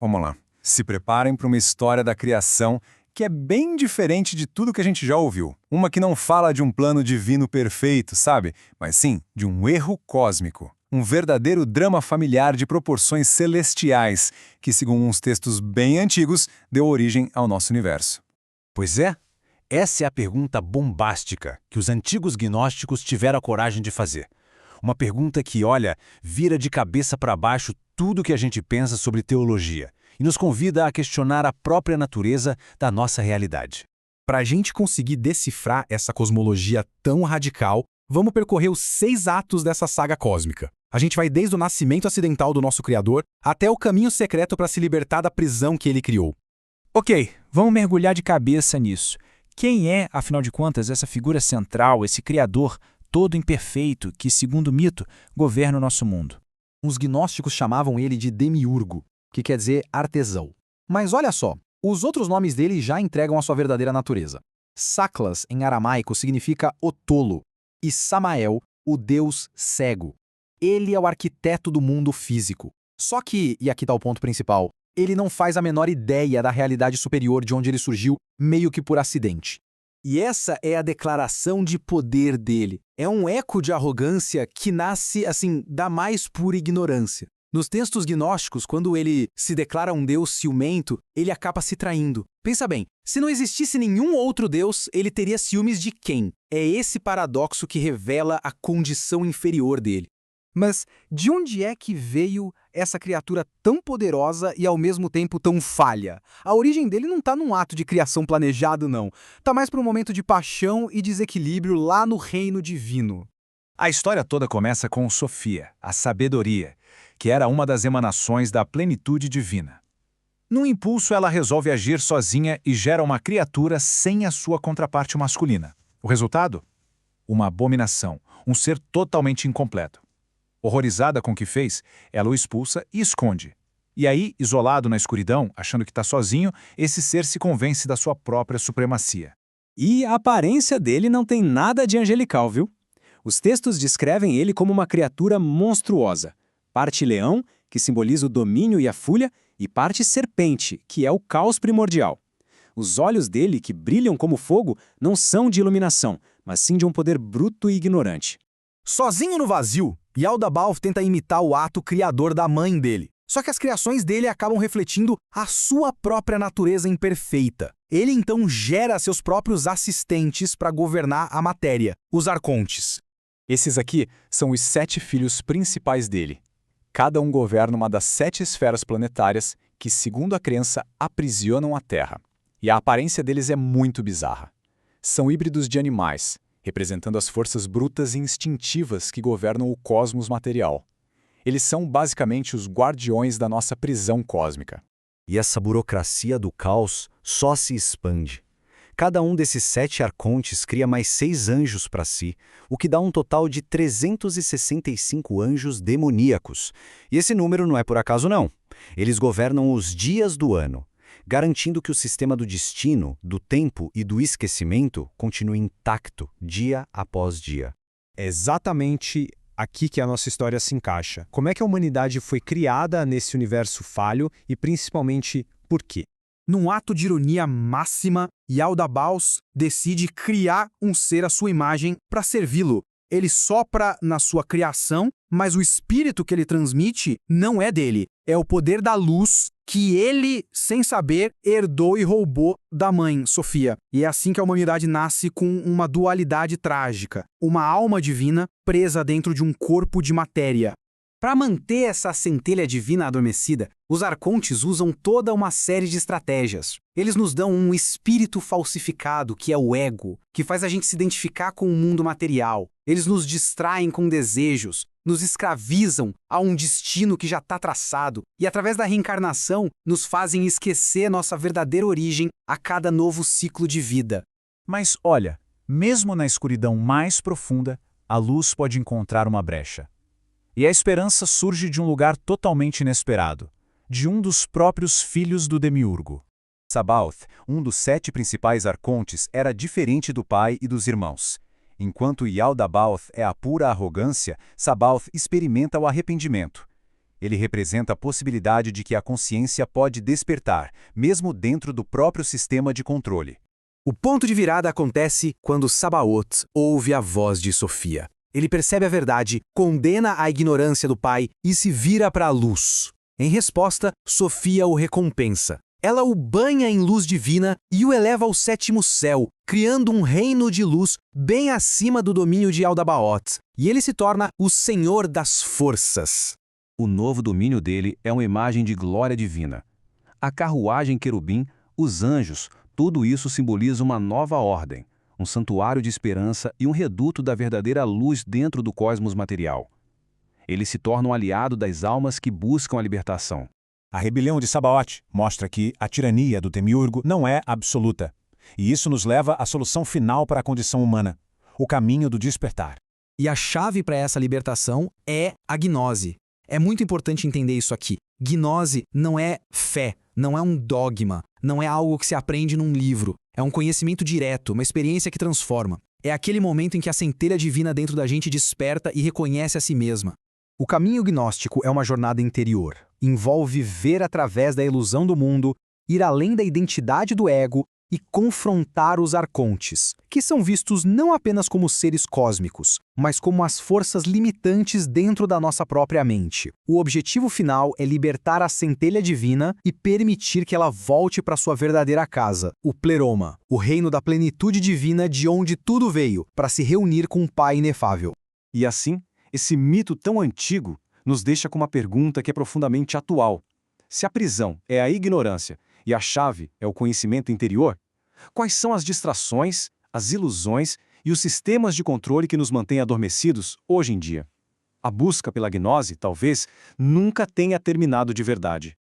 Vamos lá. Se preparem para uma história da criação que é bem diferente de tudo que a gente já ouviu. Uma que não fala de um plano divino perfeito, sabe? Mas sim de um erro cósmico. Um verdadeiro drama familiar de proporções celestiais, que, segundo uns textos bem antigos, deu origem ao nosso universo. Pois é, essa é a pergunta bombástica que os antigos gnósticos tiveram a coragem de fazer. Uma pergunta que, olha, vira de cabeça para baixo tudo que a gente pensa sobre teologia e nos convida a questionar a própria natureza da nossa realidade. Para a gente conseguir decifrar essa cosmologia tão radical, vamos percorrer os 6 atos dessa saga cósmica. A gente vai desde o nascimento acidental do nosso Criador até o caminho secreto para se libertar da prisão que ele criou. Ok, vamos mergulhar de cabeça nisso. Quem é, afinal de contas, essa figura central, esse Criador todo imperfeito que, segundo o mito, governa o nosso mundo? Os gnósticos chamavam ele de demiurgo, que quer dizer artesão. Mas olha só, os outros nomes dele já entregam a sua verdadeira natureza. Saklas, em aramaico, significa o tolo, e Samael, o deus cego. Ele é o arquiteto do mundo físico. Só que, e aqui está o ponto principal, ele não faz a menor ideia da realidade superior de onde ele surgiu, meio que por acidente. E essa é a declaração de poder dele. É um eco de arrogância que nasce, da mais pura ignorância. Nos textos gnósticos, quando ele se declara um deus ciumento, ele acaba se traindo. Pensa bem, se não existisse nenhum outro deus, ele teria ciúmes de quem? É esse paradoxo que revela a condição inferior dele. Mas de onde é que veio essa criatura tão poderosa e ao mesmo tempo tão falha? A origem dele não está num ato de criação planejado, não. Está mais para um momento de paixão e desequilíbrio lá no reino divino. A história toda começa com Sofia, a sabedoria, que era uma das emanações da plenitude divina. Num impulso, ela resolve agir sozinha e gera uma criatura sem a sua contraparte masculina. O resultado? Uma abominação, um ser totalmente incompleto. Horrorizada com o que fez, ela o expulsa e esconde. E aí, isolado na escuridão, achando que está sozinho, esse ser se convence da sua própria supremacia. E a aparência dele não tem nada de angelical, viu? Os textos descrevem ele como uma criatura monstruosa. Parte leão, que simboliza o domínio e a fúria, e parte serpente, que é o caos primordial. Os olhos dele, que brilham como fogo, não são de iluminação, mas sim de um poder bruto e ignorante. Sozinho no vazio, Yaldabaoth tenta imitar o ato criador da mãe dele. Só que as criações dele acabam refletindo a sua própria natureza imperfeita. Ele então gera seus próprios assistentes para governar a matéria, os arcontes. Esses aqui são os 7 filhos principais dele. Cada um governa uma das 7 esferas planetárias que, segundo a crença, aprisionam a Terra. E a aparência deles é muito bizarra. São híbridos de animais, representando as forças brutas e instintivas que governam o cosmos material. Eles são basicamente os guardiões da nossa prisão cósmica. E essa burocracia do caos só se expande. Cada um desses 7 arcontes cria mais 6 anjos para si, o que dá um total de 365 anjos demoníacos. E esse número não é por acaso não. Eles governam os dias do ano, garantindo que o sistema do destino, do tempo e do esquecimento continue intacto dia após dia. É exatamente aqui que a nossa história se encaixa. Como é que a humanidade foi criada nesse universo falho e, principalmente, por quê? Num ato de ironia máxima, Yaldabaoth decide criar um ser à sua imagem para servi-lo. Ele sopra na sua criação, mas o espírito que ele transmite não é dele. É o poder da luz que ele, sem saber, herdou e roubou da mãe, Sofia. E é assim que a humanidade nasce com uma dualidade trágica. Uma alma divina presa dentro de um corpo de matéria. Para manter essa centelha divina adormecida, os arcontes usam toda uma série de estratégias. Eles nos dão um espírito falsificado, que é o ego, que faz a gente se identificar com o mundo material. Eles nos distraem com desejos, nos escravizam a um destino que já está traçado e, através da reencarnação, nos fazem esquecer nossa verdadeira origem a cada novo ciclo de vida. Mas olha, mesmo na escuridão mais profunda, a luz pode encontrar uma brecha. E a esperança surge de um lugar totalmente inesperado, de um dos próprios filhos do demiurgo. Sabaoth, um dos 7 principais arcontes, era diferente do pai e dos irmãos. Enquanto Yaldabaoth é a pura arrogância, Sabaoth experimenta o arrependimento. Ele representa a possibilidade de que a consciência pode despertar, mesmo dentro do próprio sistema de controle. O ponto de virada acontece quando Sabaoth ouve a voz de Sofia. Ele percebe a verdade, condena a ignorância do pai e se vira para a luz. Em resposta, Sofia o recompensa. Ela o banha em luz divina e o eleva ao sétimo céu, criando um reino de luz bem acima do domínio de Aldabaoth, e ele se torna o Senhor das Forças. O novo domínio dele é uma imagem de glória divina. A carruagem querubim, os anjos, tudo isso simboliza uma nova ordem, um santuário de esperança e um reduto da verdadeira luz dentro do cosmos material. Ele se torna um aliado das almas que buscam a libertação. A rebelião de Sabaoth mostra que a tirania do Demiurgo não é absoluta. E isso nos leva à solução final para a condição humana, o caminho do despertar. E a chave para essa libertação é a gnose. É muito importante entender isso aqui. Gnose não é fé, não é um dogma, não é algo que se aprende num livro. É um conhecimento direto, uma experiência que transforma. É aquele momento em que a centelha divina dentro da gente desperta e reconhece a si mesma. O caminho gnóstico é uma jornada interior. Envolve ver através da ilusão do mundo, ir além da identidade do ego e confrontar os arcontes, que são vistos não apenas como seres cósmicos, mas como as forças limitantes dentro da nossa própria mente. O objetivo final é libertar a centelha divina e permitir que ela volte para sua verdadeira casa, o pleroma, o reino da plenitude divina de onde tudo veio, para se reunir com um Pai inefável. E assim, esse mito tão antigo nos deixa com uma pergunta que é profundamente atual. Se a prisão é a ignorância e a chave é o conhecimento interior, quais são as distrações, as ilusões e os sistemas de controle que nos mantêm adormecidos hoje em dia? A busca pela gnose, talvez, nunca tenha terminado de verdade.